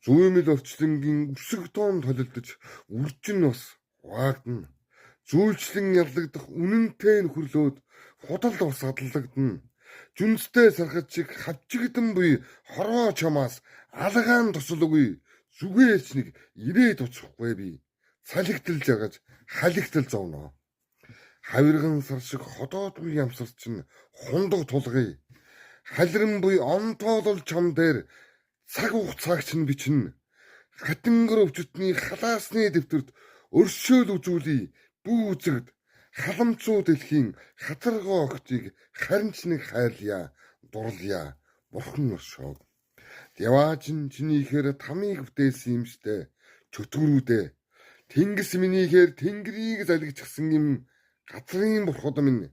Зүймэл орчлонгийн үсэг тоон толилдож үржин бас хуваагдана. Зүүлчлэн яллагдах үнэнтэй нөхөрлөөд худал бас адлагдана. Жүнстэй сархад шиг хавчигдан буй хорвоо чамаас алгаан тусалгүй зүгээрч нэг ирээд уцхгүй би. Салхитал жагаж халигтал зовно. Хавирган сар шиг ходоодгүй ямсар чинь хундаг тулгая. Халиран буй онтоолол чам дээр цаг хугацааг чинь бичнэ. Хатингар өвчтний халаасны дэвтэрт өршөөл үзүүлий. Бүү үзэгд халамцуу дэлхийн хатаргоо огтыг харин ч нэг хайрлая, дурлая, бурхан өршөөг. Яваачин чинийхээр тамиг бүтээсэн юм штэ. Чөтгөрүүдээ. Тэнгис минийхээр тэнгэрийг залгичсан юм газрын бурхад минь.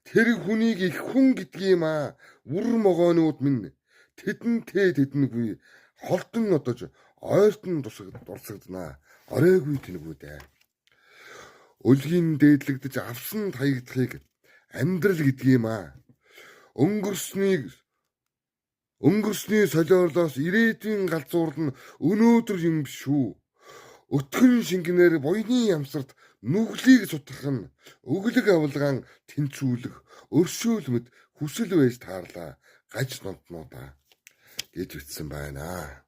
Тэр хүнийг их хүн гэдгийм аа. Үр могоонууд минь. Тэдэнтэй тэдэнгүй холдон одож ойртон дурсагдана. Оройгүй тэнэгүүдээ. Өлгийн дээдлэгдэж авсан таягдахыг амьдрал гэдгийм аа. Өнгөрсний солиорлоос ирээдүйн галзуурл нь өнөөдөр юм биш үү. Өтгөн шингэнээр буйны ямсарт нүглийг сутгах нь өглөг авалгаан тэнцүүлэх өршөөлмөд хүсэл байж таарлаа гаж ноднуудаа гэж ütсэн байна.